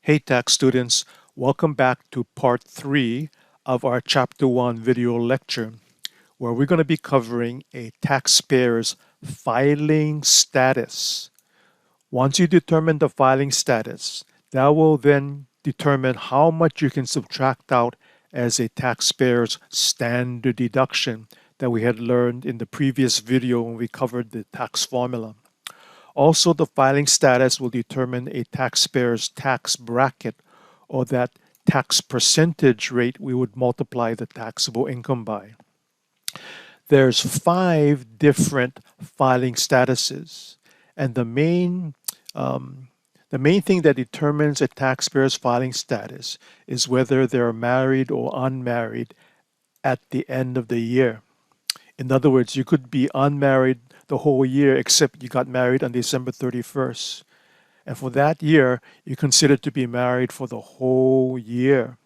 Hey tax students, welcome back to part 3 of our chapter 1 video lecture where we're going to be covering a taxpayer's filing status. Once you determine the filing status, that will then determine how much you can subtract out as a taxpayer's standard deduction that we had learned in the previous video when we covered the tax formula. Also, the filing status will determine a taxpayer's tax bracket or that tax percentage rate we would multiply the taxable income by. There's 5 different filing statuses, and the main thing that determines a taxpayer's filing status is whether they're married or unmarried at the end of the year. In other words, you could be unmarried the whole year except you got married on December 31st. And for that year, you're considered to be married for the whole year.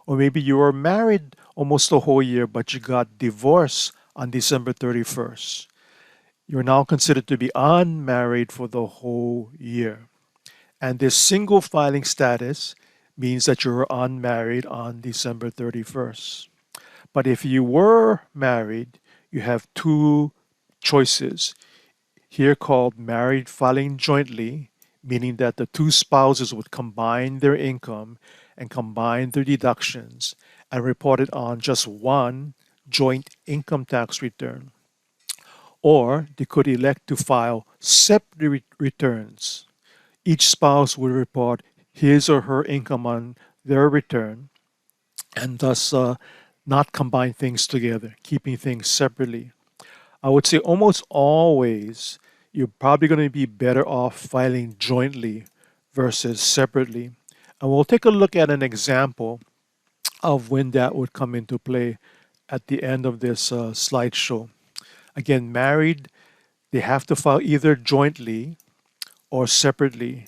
Or maybe you were married almost the whole year, but you got divorced on December 31st. You're now considered to be unmarried for the whole year. And this single filing status means that you're unmarried on December 31st. But if you were married, you have 2 choices here called married filing jointly, meaning that the 2 spouses would combine their income and combine their deductions and report it on just one joint income tax return. Or they could elect to file separate returns. Each spouse would report his or her income on their return and thus not combine things together, keeping things separately. I would say almost always you're probably going to be better off filing jointly versus separately. And we'll take a look at an example of when that would come into play at the end of this slideshow. Again, married, they have to file either jointly or separately.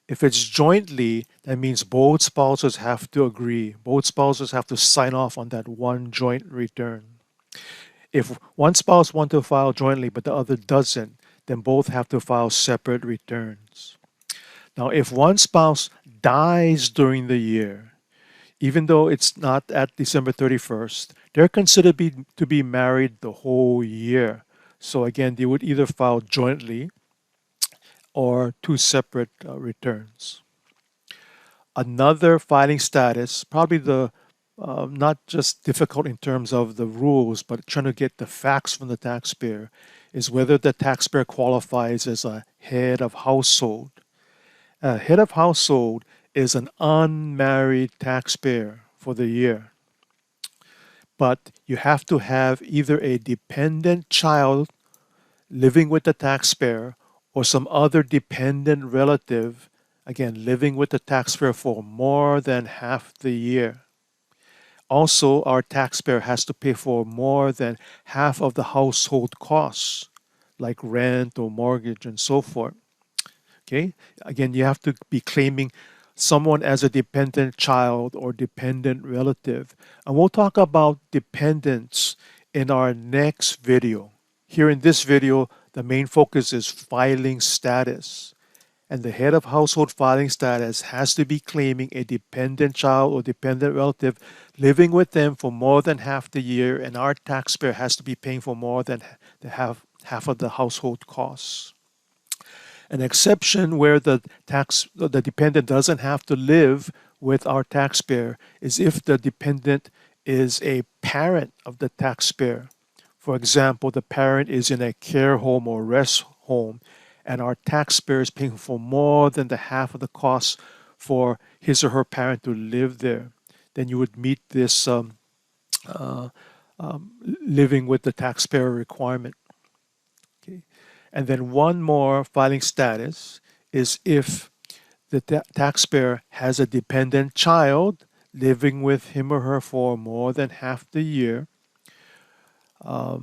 If it's jointly, that means both spouses have to agree. Both spouses have to sign off on that one joint return. If one spouse wants to file jointly but the other doesn't, then both have to file separate returns. Now, if one spouse dies during the year, even though it's not at December 31st, they're considered to be married the whole year. So again, they would either file jointly or 2 separate returns. Another filing status, probably the not just difficult in terms of the rules, but trying to get the facts from the taxpayer, is whether the taxpayer qualifies as a head of household. A head of household is an unmarried taxpayer for the year. But you have to have either a dependent child living with the taxpayer or some other dependent relative, again, living with the taxpayer for more than half the year. Also, our taxpayer has to pay for more than half of the household costs, like rent or mortgage and so forth. Okay? Again, you have to be claiming someone as a dependent child or dependent relative. And we'll talk about dependents in our next video. Here in this video, the main focus is filing status. And the head of household filing status has to be claiming a dependent child or dependent relative living with them for more than half the year, and our taxpayer has to be paying for more than half of the household costs. An exception where the dependent doesn't have to live with our taxpayer is if the dependent is a parent of the taxpayer. For example, the parent is in a care home or rest home, and our taxpayer is paying for more than the half of the cost for his or her parent to live there. Then you would meet this living with the taxpayer requirement. Okay. And then one more filing status is if the taxpayer has a dependent child living with him or her for more than half the year. But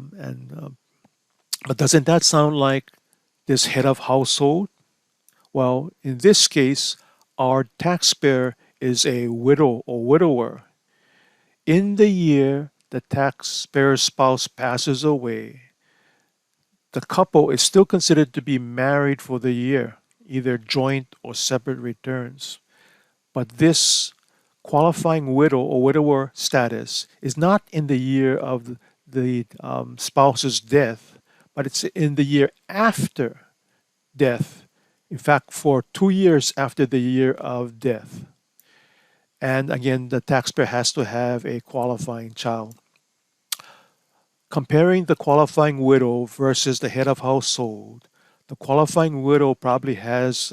doesn't that sound like this head of household? Well, in this case, our taxpayer is a widow or widower. In the year the taxpayer's spouse passes away, the couple is still considered to be married for the year, either joint or separate returns. But this qualifying widow or widower status is not in the year of the spouse's death, but it's in the year after death. In fact, for 2 years after the year of death. And again, the taxpayer has to have a qualifying child. Comparing the qualifying widow versus the head of household, the qualifying widow probably has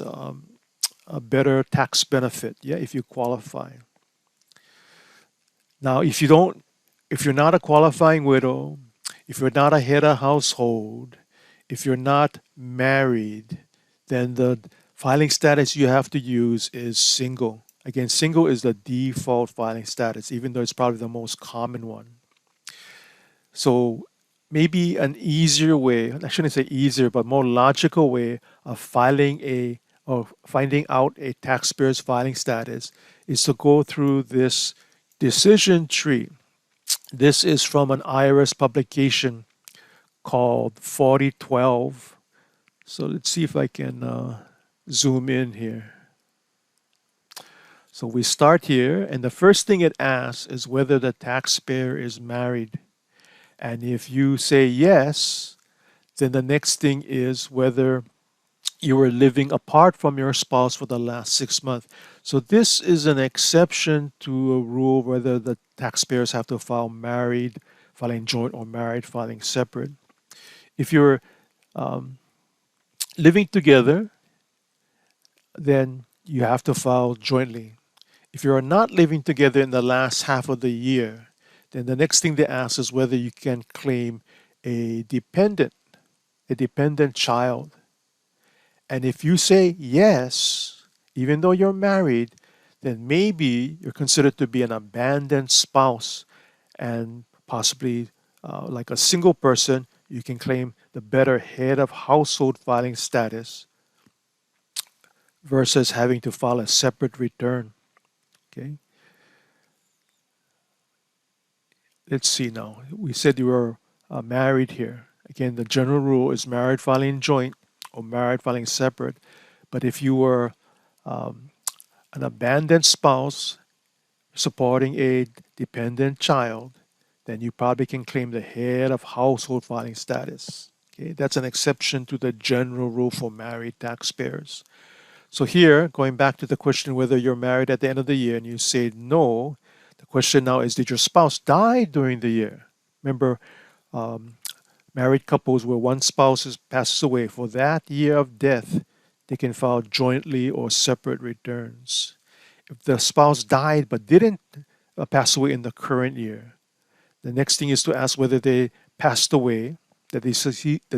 a better tax benefit, yeah, if you qualify. Now, if you're not a qualifying widow, if you're not a head of household, if you're not married, then the filing status you have to use is single. Again, single is the default filing status, even though it's probably the most common one. So maybe an easier way, I shouldn't say easier, but more logical way of finding out a taxpayer's filing status is to go through this decision tree. This is from an IRS publication called 4012. So let's see if I can zoom in here. So we start here, and the first thing it asks is whether the taxpayer is married. And if you say yes, then the next thing is whether you were living apart from your spouse for the last 6 months. So this is an exception to a rule whether the taxpayers have to file married, filing joint, or married, filing separate. If you're um, living together, then you have to file jointly. If you are not living together in the last half of the year, then the next thing they ask is whether you can claim a dependent child. And if you say yes, even though you're married, then maybe you're considered to be an abandoned spouse, and possibly like a single person, you can claim the better head of household filing status versus having to file a separate return. Okay, let's see now. We said you were married here. Again, the general rule is married filing joint or married filing separate. But if you were um, an abandoned spouse supporting a dependent child, then you probably can claim the head of household filing status. Okay, that's an exception to the general rule for married taxpayers. So here, going back to the question whether you're married at the end of the year and you say no, the question now is, did your spouse die during the year? Remember, um, married couples where one spouse passes away, for that year of death, they can file jointly or separate returns. If the spouse died but didn't pass away in the current year, the next thing is to ask whether they passed away, the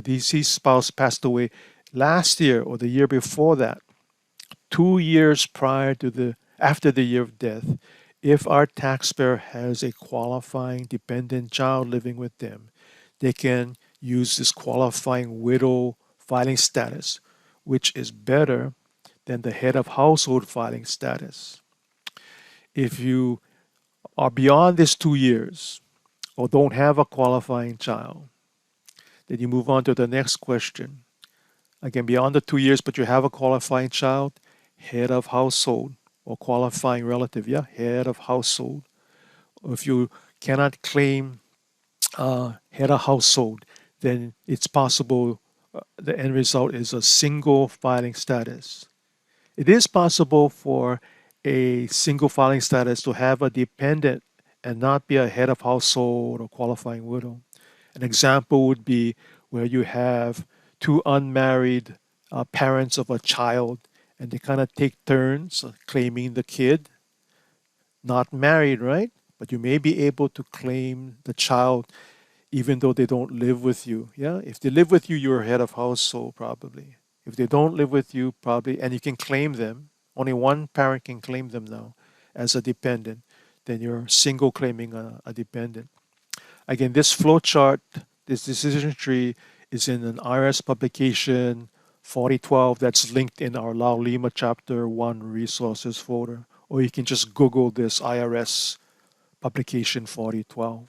deceased spouse passed away last year or the year before that, 2 years prior to after the year of death. If our taxpayer has a qualifying dependent child living with them, they can use this qualifying widow filing status, which is better than the head of household filing status. If you are beyond this 2 years or don't have a qualifying child, then you move on to the next question. Again, beyond the 2 years, but you have a qualifying child, head of household or qualifying relative, yeah, head of household. Or if you cannot claim head of household, then it's possible the end result is a single filing status. It is possible for a single filing status to have a dependent and not be a head of household or qualifying widow. An example would be where you have two unmarried parents of a child and they kind of take turns claiming the kid, not married, right? But you may be able to claim the child even though they don't live with you. Yeah, if they live with you, you're head of household probably. If they don't live with you, probably, and you can claim them, only one parent can claim them now as a dependent, then you're single claiming a dependent. Again, this flow chart, this decision tree is in an IRS publication 4012 that's linked in our Lao Lima Chapter 1 resources folder, or you can just Google this IRS publication 4012.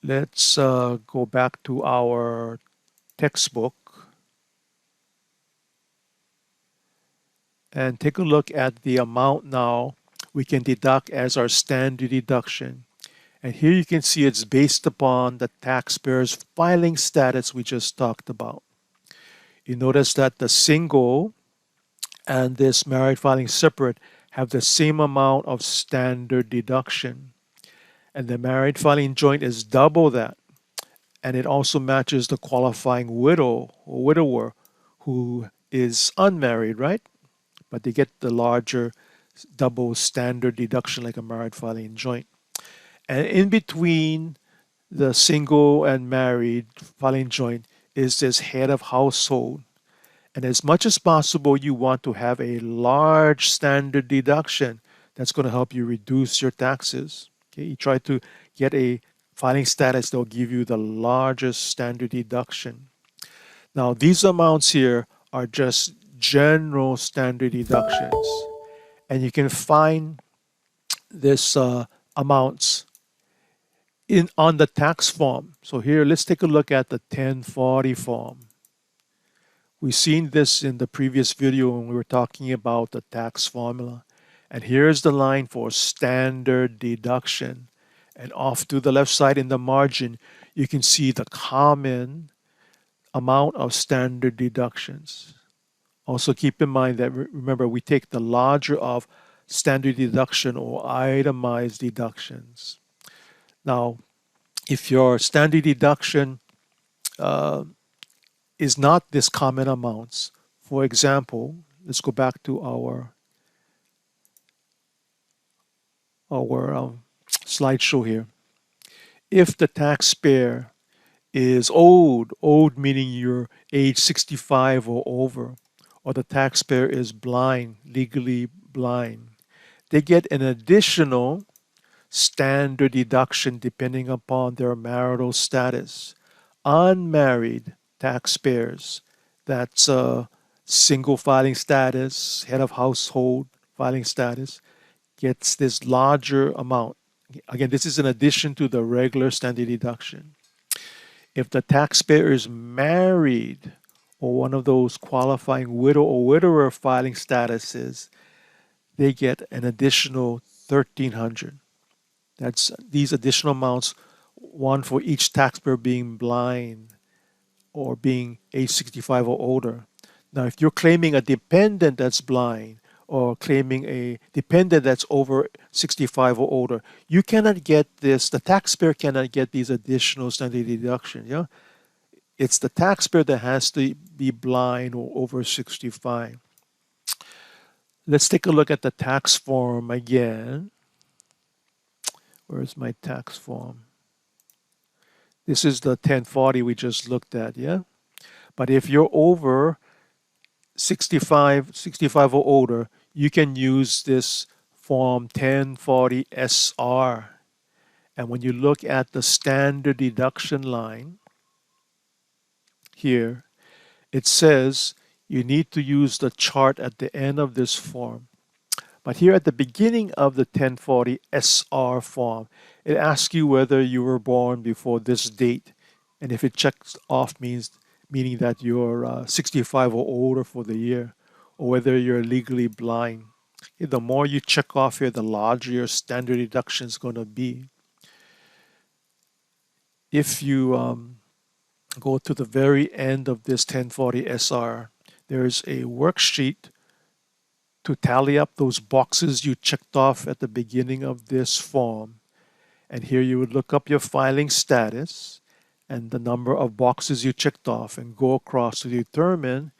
Let's go back to our textbook. and take a look at the amount now we can deduct as our standard deduction. And here you can see it's based upon the taxpayer's filing status we just talked about. You notice that the single and this married filing separate have the same amount of standard deduction. And the married filing joint is double that. And it also matches the qualifying widow or widower who is unmarried, right? But they get the larger double standard deduction like a married filing joint. And in between the single and married filing joint is this head of household. And as much as possible, you want to have a large standard deduction that's going to help you reduce your taxes. Okay, you try to get a filing status that will give you the largest standard deduction. Now, these amounts here are just general standard deductions, and you can find this amounts in on the tax form. So here, let's take a look at the 1040 form. We've seen this in the previous video when we were talking about the tax formula. And here's the line for standard deduction. And off to the left side in the margin, you can see the common amount of standard deductions. Also keep in mind that, remember, we take the larger of standard deduction or itemized deductions. Now, if your standard deduction uh, is not this common amounts, for example, let's go back to our slideshow here. If the taxpayer is old meaning you're age 65 or over, or the taxpayer is blind, legally blind, they get an additional standard deduction depending upon their marital status. Unmarried taxpayers, that's single filing status, head of household filing status, gets this larger amount. Again, this is in addition to the regular standard deduction. If the taxpayer is married or one of those qualifying widow or widower filing statuses, they get an additional 1,300. That's these additional amounts, one for each taxpayer being blind or being age 65 or older. Now, if you're claiming a dependent that's blind or claiming a dependent that's over 65 or older, you cannot get this, the taxpayer cannot get these additional standard deductions. Yeah? It's the taxpayer that has to be blind or over 65. Let's take a look at the tax form again. Where's my tax form? This is the 1040 we just looked at, yeah? But if you're over 65 or older, you can use this form 1040 SR. And when you look at the standard deduction line here, it says you need to use the chart at the end of this form. But here at the beginning of the 1040 SR form, it asks you whether you were born before this date. And if it checks off meaning that you're 65 or older for the year, or whether you're legally blind. The more you check off here, the larger your standard deduction is going to be. If you go to the very end of this 1040 SR, there's a worksheet to tally up those boxes you checked off at the beginning of this form. And here you would look up your filing status and the number of boxes you checked off and go across to determine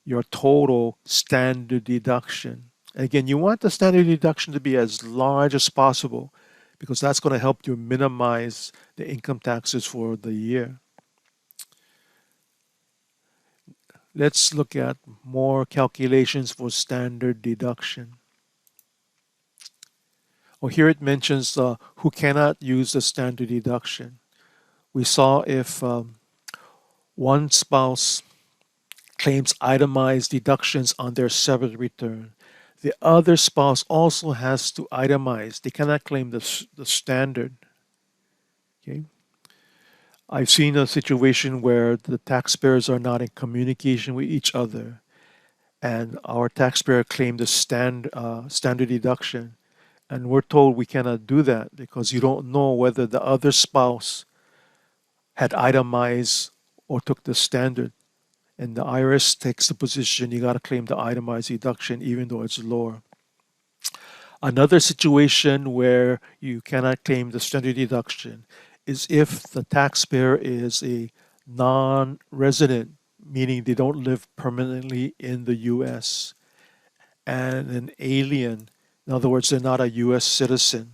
your total standard deduction. Again, you want the standard deduction to be as large as possible because that's going to help you minimize the income taxes for the year. Let's look at more calculations for standard deduction. Oh, here it mentions who cannot use the standard deduction. We saw if one spouse claims itemized deductions on their separate return, the other spouse also has to itemize. They cannot claim the standard. Okay. I've seen a situation where the taxpayers are not in communication with each other, and our taxpayer claimed a standard deduction, and we're told we cannot do that because you don't know whether the other spouse had itemized or took the standard. And the IRS takes the position you got to claim the itemized deduction even though it's lower. Another situation where you cannot claim the standard deduction is if the taxpayer is a non resident, meaning they don't live permanently in the US, and an alien. In other words, they're not a US citizen.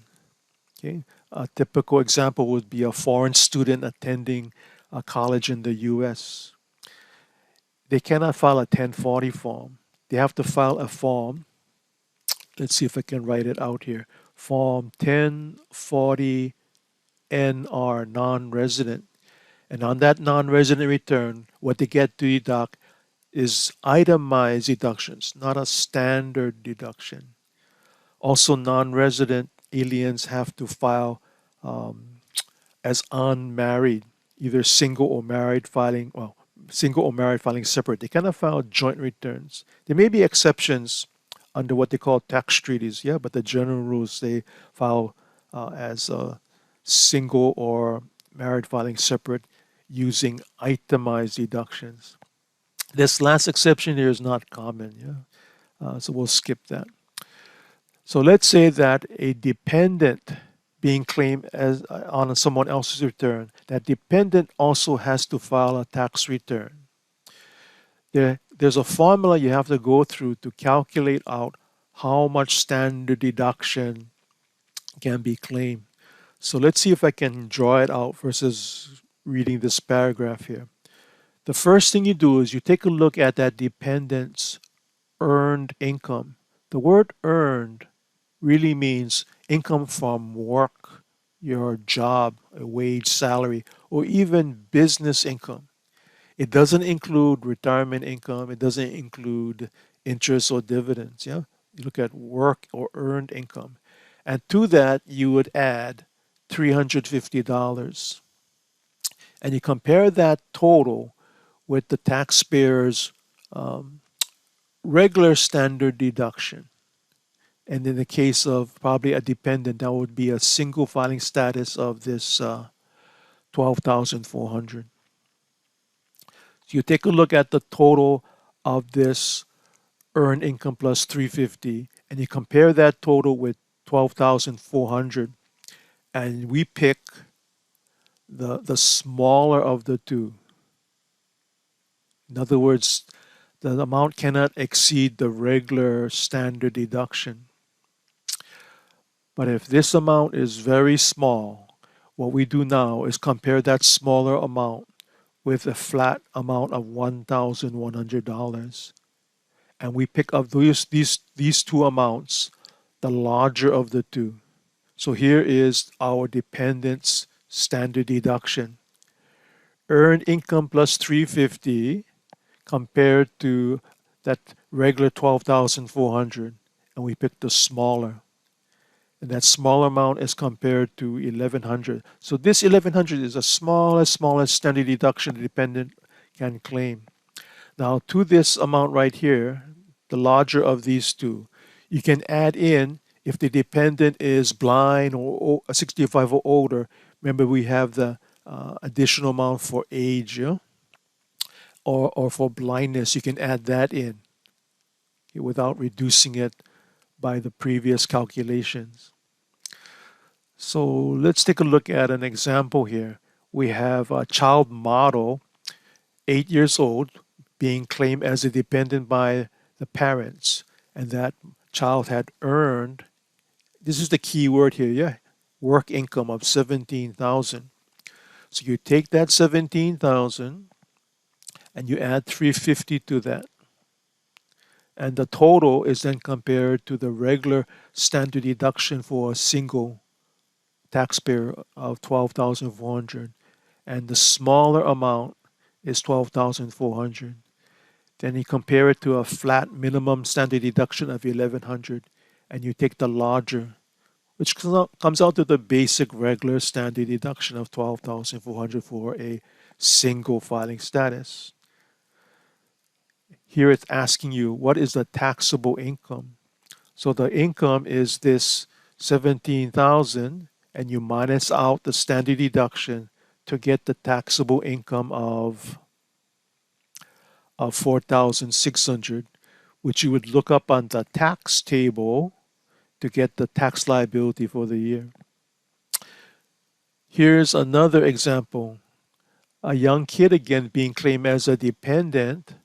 Okay? A typical example would be a foreign student attending a college in the US. They cannot file a 1040 form. They have to file a form. Let's see if I can write it out here. Form 1040 NR, non resident. And on that non resident return, what they get to deduct is itemized deductions, not a standard deduction. Also, non resident aliens have to file um, as unmarried, either single or married filing, well, single or married filing separate. They cannot file joint returns. There may be exceptions under what they call tax treaties, yeah, but the general rules they file as single or married filing separate using itemized deductions. This last exception here is not common, yeah, so we'll skip that. So let's say that a dependent being claimed as on someone else's return, that dependent also has to file a tax return. There's a formula you have to go through to calculate out how much standard deduction can be claimed. So let's see if I can draw it out versus reading this paragraph here. The first thing you do is you take a look at that dependent's earned income. The word earned really means income from work, your job, a wage, salary, or even business income. It doesn't include retirement income. It doesn't include interest or dividends. Yeah, you look at work or earned income, and to that you would add $350, and you compare that total with the taxpayer's um, regular standard deduction. And in the case of probably a dependent, that would be a single filing status of this 12,400. So you take a look at the total of this earned income plus 350, and you compare that total with 12,400, and we pick the smaller of the two. In other words, the amount cannot exceed the regular standard deduction. But if this amount is very small, what we do now is compare that smaller amount with a flat amount of $1,100. And we pick up these two amounts, the larger of the two. So here is our dependent's standard deduction. Earned income plus 350 compared to that regular 12,400, and we pick the smaller. And that smaller amount is compared to 1,100. So this 1,100 is the smallest standard deduction the dependent can claim. Now to this amount right here, the larger of these two, you can add in if the dependent is blind or 65 or older. Remember, we have the additional amount for age, yeah? or for blindness. You can add that in without reducing it by the previous calculations. So let's take a look at an example here. We have a child model, 8 years old, being claimed as a dependent by the parents, and that child had earned, this is the key word here, yeah, work income of 17,000. So you take that 17,000 and you add 350 to that. And the total is then compared to the regular standard deduction for a single taxpayer of 12,400, and the smaller amount is 12,400. Then you compare it to a flat minimum standard deduction of 1,100, and you take the larger, which comes out to the basic regular standard deduction of 12,400 for a single filing status. Here it's asking you, what is the taxable income? So the income is this 17,000 and you minus out the standard deduction to get the taxable income of 4,600, which you would look up on the tax table to get the tax liability for the year. Here's another example. A young kid again being claimed as a dependent,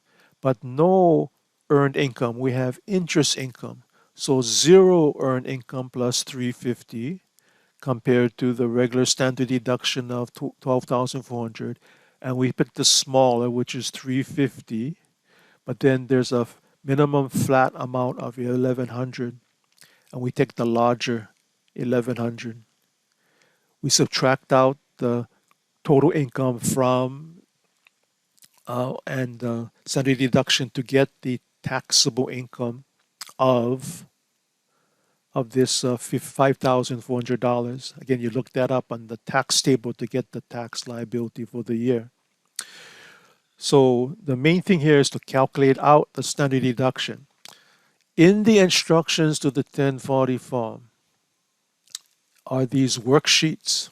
but no earned income. We have interest income. So zero earned income plus 350 compared to the regular standard deduction of 12,400. And we picked the smaller, which is 350, but then there's a minimum flat amount of 1,100, and we take the larger 1,100. We subtract out the total income from and standard deduction to get the taxable income of this $5,400. Again, you look that up on the tax table to get the tax liability for the year. So the main thing here is to calculate out the standard deduction. In the instructions to the 1040 form are these worksheets.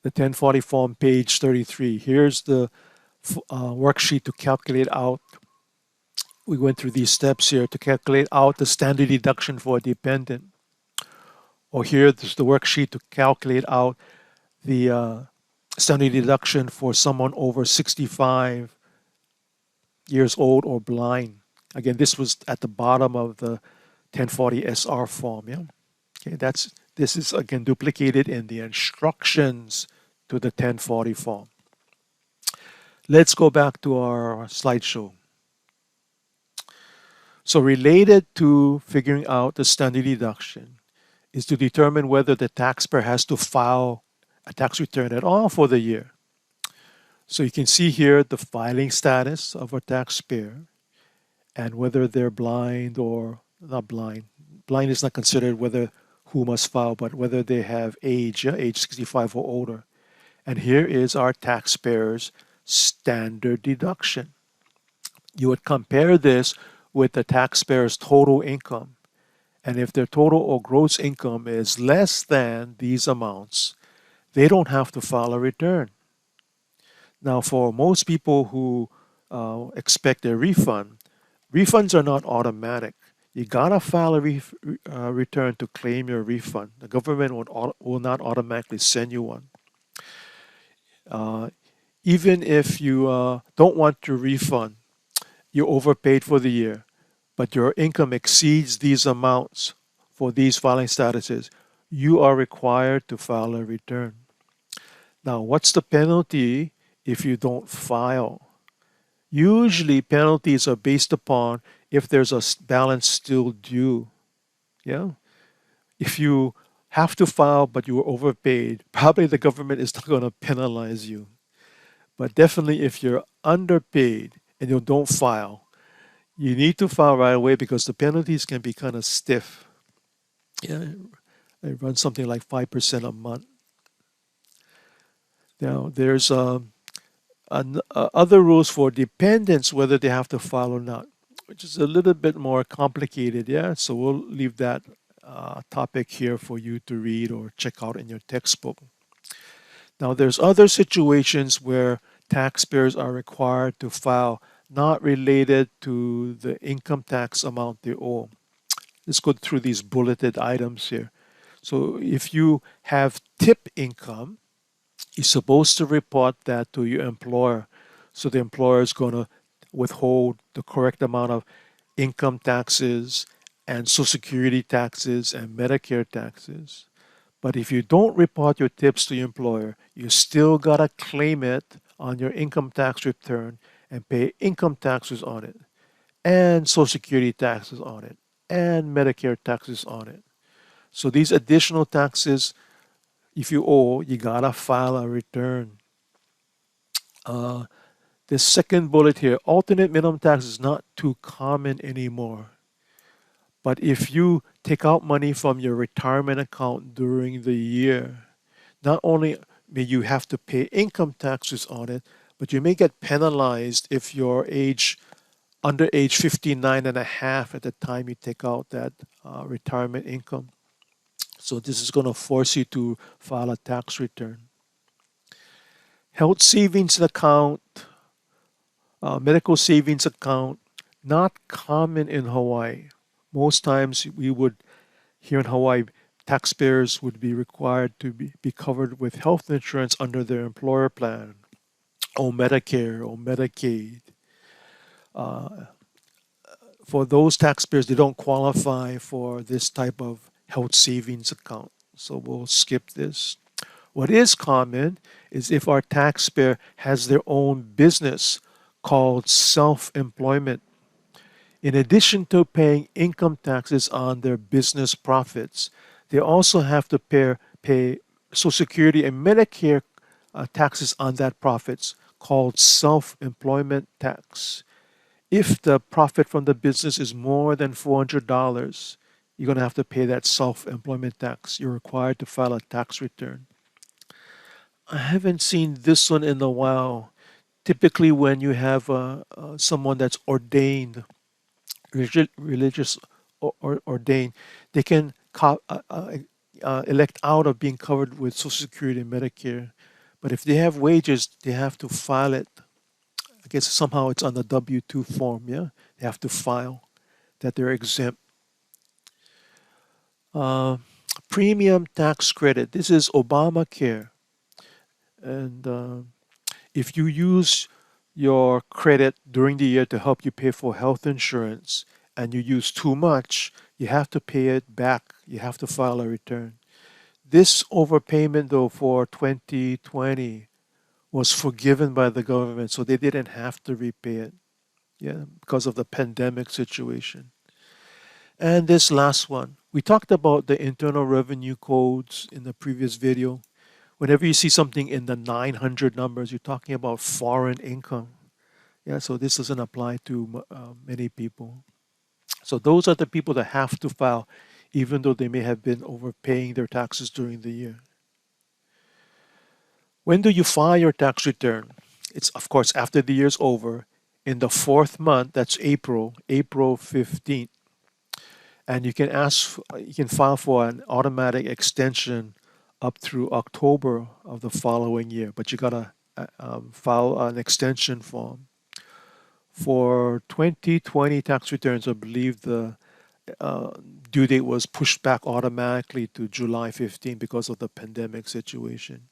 The 1040 form, page 33. Here's the worksheet to calculate out. We went through these steps here to calculate out the standard deduction for a dependent. Or here, there's the worksheet to calculate out the standard deduction for someone over 65 years old or blind. Again, this was at the bottom of the 1040 SR form. Yeah. Okay, this is again duplicated in the instructions to the 1040 form. Let's go back to our slideshow. So related to figuring out the standard deduction is to determine whether the taxpayer has to file a tax return at all for the year. So you can see here the filing status of a taxpayer and whether they're blind or not blind. Blind is not considered whether who must file, but whether they have age 65 or older. And here is our taxpayer's standard deduction. You would compare this with the taxpayer's total income. And if their total or gross income is less than these amounts, they don't have to file a return. Now, for most people who expect a refund, refunds are not automatic. You gotta file a return to claim your refund. The government will not automatically send you one. Even if you don't want to refund, you're overpaid for the year, but your income exceeds these amounts for these filing statuses, you are required to file a return. Now, what's the penalty if you don't file? Usually, penalties are based upon if there's a balance still due. Yeah. If you have to file but you were overpaid, probably the government is not going to penalize you. But definitely, if you're underpaid and you don't file, you need to file right away because the penalties can be kind of stiff. Yeah, they run something like 5% a month. Now, there's other rules for dependents, whether they have to file or not, which is a little bit more complicated. Yeah, so we'll leave that topic here for you to read or check out in your textbook. Now, there's other situations where taxpayers are required to file not related to the income tax amount they owe. Let's go through these bulleted items here. So if you have tip income, you're supposed to report that to your employer. So the employer is going to withhold the correct amount of income taxes and Social Security taxes and Medicare taxes. But if you don't report your tips to your employer, you still got to claim it on your income tax return and pay income taxes on it, and Social Security taxes on it, and Medicare taxes on it. So these additional taxes, if you owe, you gotta file a return. The second bullet here, alternate minimum tax is not too common anymore. But if you take out money from your retirement account during the year, not only you have to pay income taxes on it, but you may get penalized if you're under age 59 and a half at the time you take out that retirement income. So this is going to force you to file a tax return. Health savings account, medical savings account, not common in Hawaii. Most times we would, here in Hawaii, taxpayers would be required to be covered with health insurance under their employer plan, or Medicare, or Medicaid. Uh, for those taxpayers, they don't qualify for this type of health savings account. So we'll skip this. What is common is if our taxpayer has their own business called self-employment. In addition to paying income taxes on their business profits, they also have to pay Social Security and Medicare taxes on that profits called self-employment tax. If the profit from the business is more than $400, you're going to have to pay that self-employment tax. You're required to file a tax return. I haven't seen this one in a while. Typically, when you have someone that's ordained, religious or ordained, they can elect out of being covered with Social Security and Medicare. But if they have wages, they have to file it. I guess somehow it's on the W-2 form, yeah? They have to file that they're exempt. Uh, Premium tax credit. This is Obamacare. And if you use your credit during the year to help you pay for health insurance and you use too much, you have to pay it back. You have to file a return. This overpayment, though, for 2020 was forgiven by the government, so they didn't have to repay it, yeah, because of the pandemic situation. And this last one, we talked about the internal revenue codes in the previous video. Whenever you see something in the 900 numbers, you're talking about foreign income. Yeah, so this doesn't apply to many people. So those are the people that have to file, even though they may have been overpaying their taxes during the year. When do you file your tax return? It's, of course, after the year's over, in the fourth month, that's April 15th. And you can file for an automatic extension up through October of the following year, but you gotta file an extension form. For 2020 tax returns, I believe the uh, due date was pushed back automatically to July 15 because of the pandemic situation.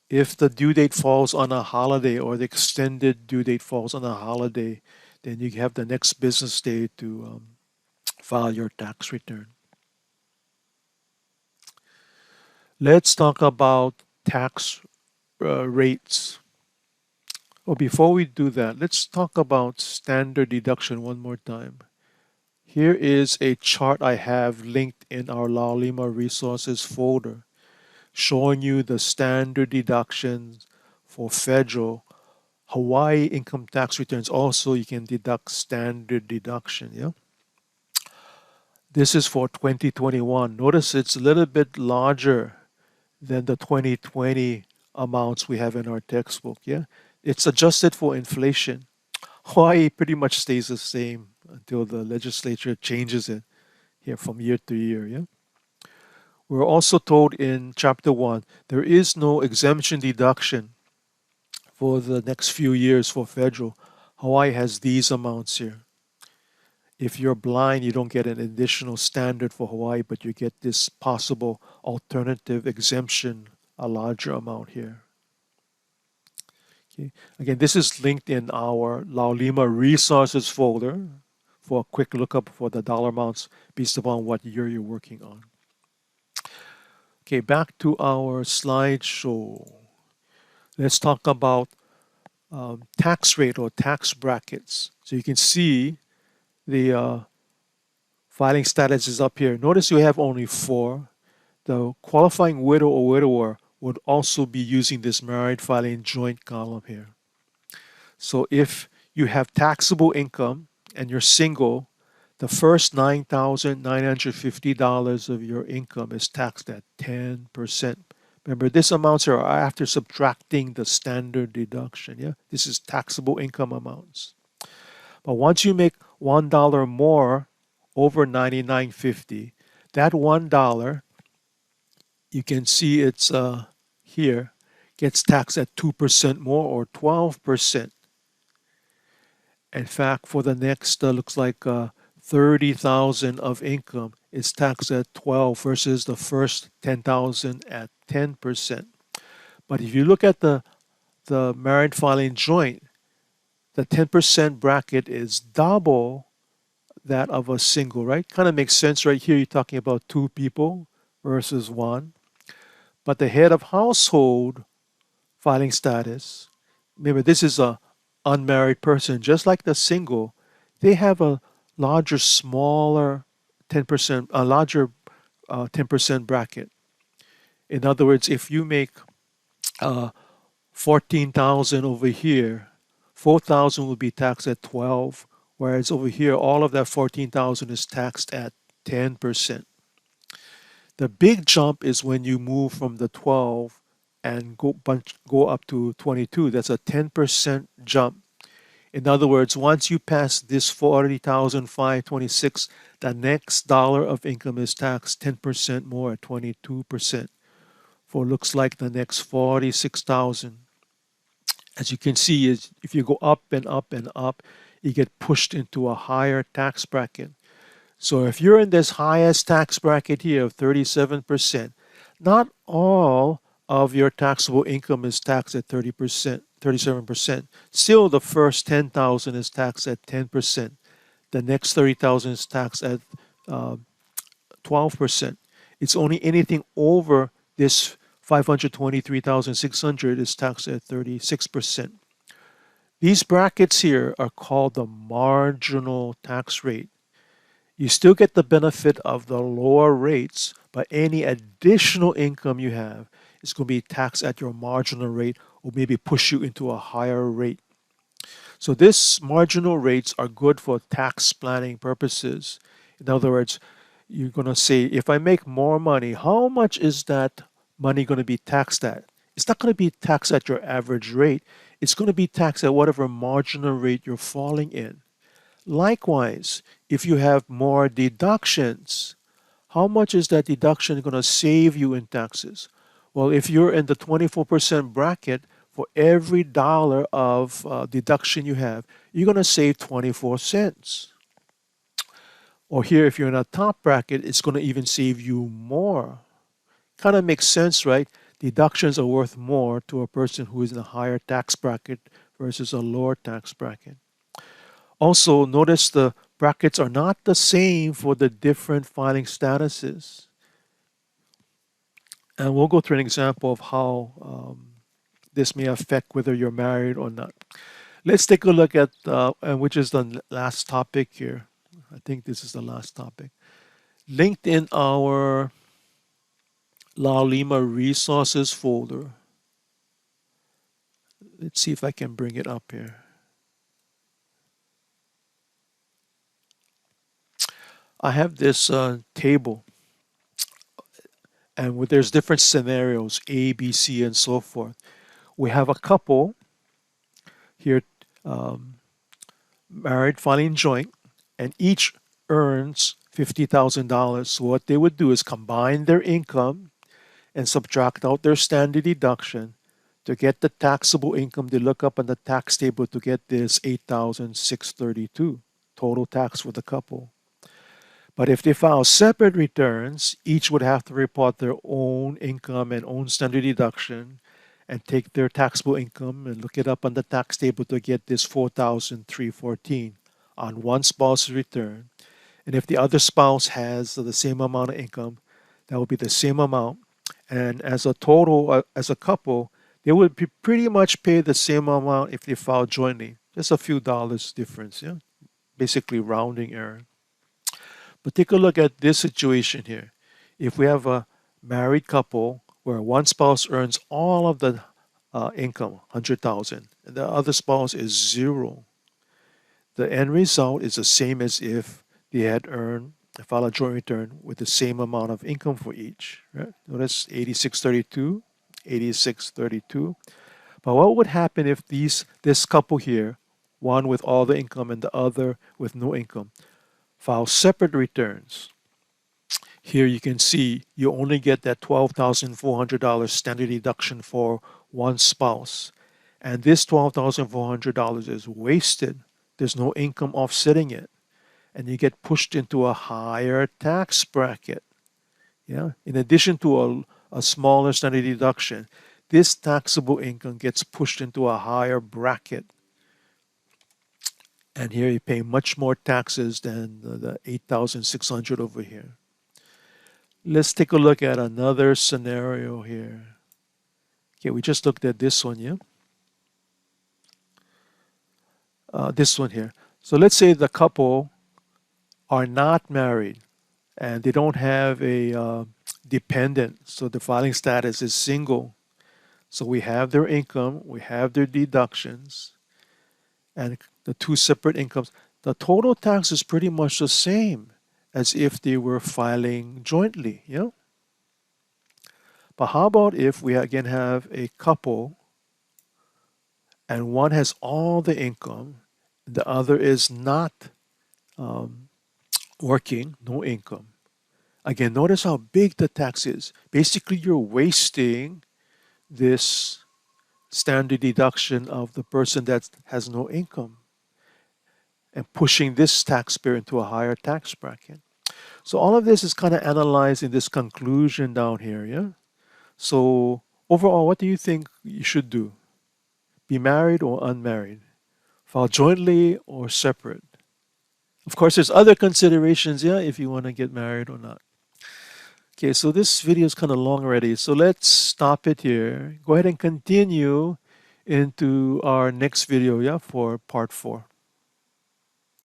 If the due date falls on a holiday or the extended due date falls on a holiday, then you have the next business day to file your tax return. Let's talk about tax rates. Well, before we do that, let's talk about standard deduction one more time. Here is a chart I have linked in our Laulima resources folder showing you the standard deductions for federal. Hawaii income tax returns also you can deduct standard deduction, yeah? This is for 2021. Notice it's a little bit larger than the 2020 amounts we have in our textbook, yeah? It's adjusted for inflation. Hawaii pretty much stays the same until the legislature changes it here from year to year, yeah? We're also told in chapter 1 there is no exemption deduction for the next few years for federal. Hawaii has these amounts here. If you're blind, you don't get an additional standard for Hawaii, but you get this possible alternative exemption, a larger amount here. Okay. Again, this is linked in our Laulima resources folder for a quick lookup for the dollar amounts based upon what year you're working on. Okay, back to our slideshow. Let's talk about tax rate or tax brackets. So you can see the filing status is up here. Notice you have only 4. The qualifying widow or widower would also be using this married filing joint column here. So if you have taxable income and you're single, the first $9,950 of your income is taxed at 10% Remember, this amounts are after subtracting the standard deduction. Yeah, this is taxable income amounts. But once you make $1 more over 99.50, that $1, you can see it's here, gets taxed at 2% more or 12%. In fact, for the next looks like 30,000 of income is taxed at 12 versus the first 10,000 at 10%. But if you look at the married filing joint, the 10% bracket is double that of a single, right? Kind of makes sense right here. You're talking about two people versus one. But the head of household filing status, remember this is a unmarried person, just like the single, they have a larger, smaller 10%, a larger 10% bracket. In other words, if you make uh, 14,000 over here, 4,000 will be taxed at 12, whereas over here, all of that 14,000 is taxed at 10%. The big jump is when you move from the 12 and go up to 22. That's a 10% jump. In other words, once you pass this 40,526, the next dollar of income is taxed 10% more at 22% for looks like the next 46,000. As you can see, is if you go up and up and up, you get pushed into a higher tax bracket. So if you're in this highest tax bracket here of 37%, not all of your taxable income is taxed at 30%, 37%. Still, the first 10,000 is taxed at 10%. The next 30,000 is taxed at 12%. It's only anything over this 523,600 is taxed at 36%. These brackets here are called the marginal tax rate. You still get the benefit of the lower rates, but any additional income you have is going to be taxed at your marginal rate or maybe push you into a higher rate. So these marginal rates are good for tax planning purposes. In other words, you're going to say, if I make more money, how much is that money going to be taxed at? It's not going to be taxed at your average rate. It's going to be taxed at whatever marginal rate you're falling in. Likewise, if you have more deductions, how much is that deduction going to save you in taxes? Well, if you're in the 24% bracket, for every dollar of deduction you have, you're going to save 24 cents. Or here, if you're in a top bracket, it's going to even save you more. Kind of makes sense, right? Deductions are worth more to a person who is in a higher tax bracket versus a lower tax bracket. Also, notice the brackets are not the same for the different filing statuses. And we'll go through an example of how this may affect whether you're married or not. Let's take a look at, which is the last topic here. I think this is the last topic. Linked in our La Lima resources folder. Let's see if I can bring it up here. I have this table, and there's different scenarios, A, B, C, and so forth. We have a couple here, married, filing joint, and each earns $50,000. So what they would do is combine their income and subtract out their standard deduction to get the taxable income. They look up on the tax table to get this 8,632 total tax for the couple. But if they file separate returns, each would have to report their own income and own standard deduction and take their taxable income and look it up on the tax table to get this 4,314 on one spouse's return. And if the other spouse has the same amount of income, that will be the same amount. And as a total, as a couple, they would pretty much pay the same amount if they file jointly. Just a few dollars difference, yeah? Basically rounding error. But take a look at this situation here. If we have a married couple where one spouse earns all of the income, 100,000, and the other spouse is zero, the end result is the same as if they had filed a joint return with the same amount of income for each. Right? Notice 8632 8632. But what would happen if this couple here, one with all the income and the other with no income, file separate returns? Here you can see you only get that $12,400 standard deduction for one spouse. And this $12,400 is wasted. There's no income offsetting it. And you get pushed into a higher tax bracket. Yeah. In addition to a smaller standard deduction, this taxable income gets pushed into a higher bracket. And here you pay much more taxes than the 8,600 over here. Let's take a look at another scenario here. Okay, we just looked at this one, yeah? This one here. So let's say the couple are not married and they don't have a dependent. So the filing status is single. So we have their income, we have their deductions, and the two separate incomes. The total tax is pretty much the same as if they were filing jointly, yeah? But how about if we again have a couple and one has all the income, the other is not working, no income. Again, notice how big the tax is. Basically, you're wasting this standard deduction of the person that has no income and pushing this taxpayer into a higher tax bracket. So all of this is kind of analyzed in this conclusion down here, yeah? So overall, what do you think you should do? Be married or unmarried? File jointly or separate? Of course, there's other considerations, yeah, if you want to get married or not. Okay, so this video is kind of long already, so let's stop it here. Go ahead and continue into our next video, yeah, for part 4.